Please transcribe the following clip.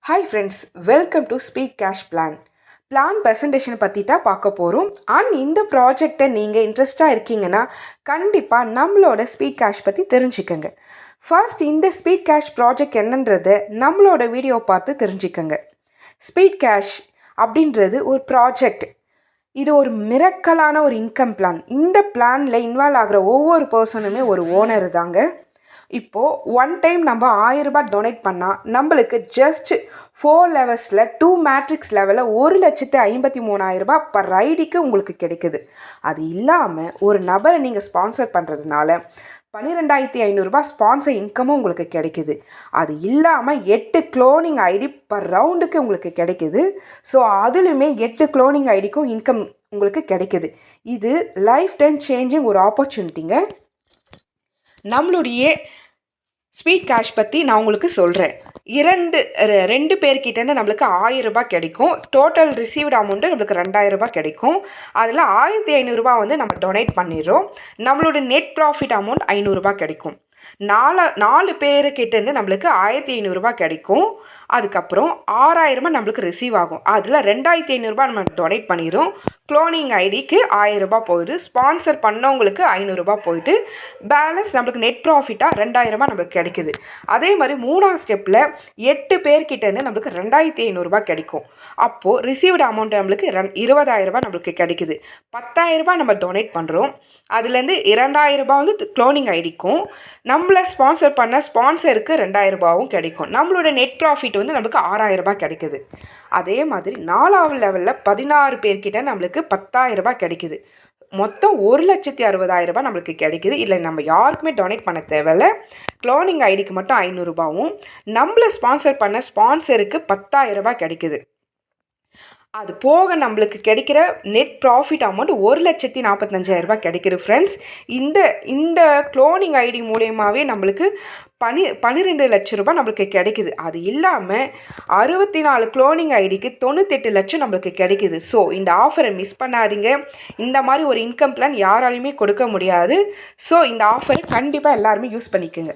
Hi friends, welcome to speed cash plan ப்ரெசன்டேஷனை பற்றி தான் பார்க்க போகிறோம். இந்த ப்ராஜெக்டை நீங்கள் இன்ட்ரெஸ்டாக இருக்கீங்கன்னா கண்டிப்பாக நம்மளோட ஸ்பீட் கேஷ் பற்றி தெரிஞ்சுக்கோங்க. ஃபர்ஸ்ட் இந்த ஸ்பீட் கேஷ் ப்ராஜெக்ட் என்னன்றதை நம்மளோட வீடியோ பார்த்து தெரிஞ்சுக்கோங்க. ஸ்பீட் கேஷ் அப்படின்றது ஒரு ப்ராஜெக்ட். இது ஒரு மிரக்கலான ஒரு இன்கம் பிளான். இந்த பிளானில் இன்வால்வ் ஆகிற ஒவ்வொரு பர்சனுமே ஒரு ஓனர் தாங்க. இப்போது ஒன் டைம் நம்ம 1000 ரூபாய் டொனேட் பண்ணால் நம்மளுக்கு ஜஸ்ட் 4 லெவல்ஸில் 2 மேட்ரிக்ஸ் லெவலில் 1,53,000 ரூபாய் பர் ஐடிக்கு உங்களுக்கு கிடைக்குது. அது இல்லாமல் ஒரு நபரை நீங்கள் ஸ்பான்சர் பண்ணுறதுனால 12,500 ரூபாய் ஸ்பான்சர் இன்கமும் உங்களுக்கு கிடைக்குது. அது இல்லாமல் 8 க்ளோனிங் ஐடி பர் ரவுண்டுக்கு உங்களுக்கு கிடைக்குது. ஸோ அதுலேயுமே 8 க்ளோனிங் ஐடிக்கும் இன்கம் உங்களுக்கு கிடைக்குது. இது லைஃப் டைம் சேஞ்சிங் ஒரு ஆப்பர்ச்சுனிட்டிங்க. நம்மளுடைய ஸ்பீட் கேஷ் பற்றி நான் உங்களுக்கு சொல்கிறேன். ரெண்டு பேர்கிட்டேருந்து நம்மளுக்கு 1000 ரூபாய் கிடைக்கும். டோட்டல் ரிசீவ்டு அமௌண்ட்டு நம்மளுக்கு 2000 ரூபாய் கிடைக்கும். அதில் 1500 ரூபாய் வந்து நம்ம டொனேட் பண்ணிடுறோம். நம்மளோட நெட் ப்ராஃபிட் அமௌண்ட் 500 ரூபாய் கிடைக்கும். 4 பேருக்கிட்டேருந்து நம்மளுக்கு 1500 ரூபாய் கிடைக்கும். அதுக்கப்புறம் 6000 ரூபாய் நம்மளுக்கு ரிசீவ் ஆகும். அதில் 2500 ரூபாய் நம்ம டொனேட் பண்ணிடுறோம். க்ளோனிங் ஐடிக்கு 1000 ரூபாய் போயிடுது. ஸ்பான்சர் பண்ணவங்களுக்கு 500 ரூபாய் போயிட்டு பேலன்ஸ் நம்மளுக்கு நெட் ப்ராஃபிட்டாக 2000 ரூபாய் நம்மளுக்கு கிடைக்குது. அதே மாதிரி 3ஆம் ஸ்டெப்பில் 8 பேர்கிட்டேருந்து நம்மளுக்கு 2500 ரூபாய் கிடைக்கும். அப்போது ரிசீவ்டு அமௌண்ட் நம்மளுக்கு 20,000 ரூபாய் நம்மளுக்கு கிடைக்குது. 10,000 ரூபாய் நம்ம டொனேட் பண்ணுறோம். அதுலேருந்து 2000 ரூபாய் வந்து க்ளோனிங் ஐடிக்கும், நம்மளை ஸ்பான்சர் பண்ண ஸ்பான்சருக்கு 2000 ரூபாயும் கிடைக்கும். நம்மளோட நெட் ப்ராஃபிட் வந்து நம்மளுக்கு 6000 ரூபாய் கிடைக்குது. அதே மாதிரி 4ஆவது லெவலில் 16 பேர்கிட்ட நம்மளுக்கு 10,000 ரூபாய் கிடைக்குது. மொத்தம் 1,60,000 ரூபாய் நம்மளுக்கு கிடைக்குது. இல்லை நம்ம யாருக்குமே டொனேட் பண்ண தேவையில்ல. க்ளோனிங் ஐடிக்கு மட்டும் 500 ரூபாயும், நம்மளை ஸ்பான்சர் பண்ண ஸ்பான்சருக்கு 10,000 ரூபாய் கிடைக்குது. அது போக நம்மளுக்கு கிடைக்கிற நெட் ப்ராஃபிட் அமௌண்ட் 1,45,000 ரூபாய் கிடைக்குது ஃப்ரெண்ட்ஸ். இந்த க்ளோனிங் ஐடி மூலயமாவே நம்மளுக்கு 12 லட்சம் ரூபாய் நம்மளுக்கு கிடைக்குது. அது இல்லாமல் 64 க்ளோனிங் ஐடிக்கு 98 லட்சம் நம்மளுக்கு கிடைக்குது. ஸோ இந்த ஆஃபரை மிஸ் பண்ணாதீங்க. இந்த மாதிரி ஒரு இன்கம் பிளான் யாராலையுமே கொடுக்க முடியாது. ஸோ இந்த ஆஃபரை கண்டிப்பாக எல்லாருமே யூஸ் பண்ணிக்கோங்க.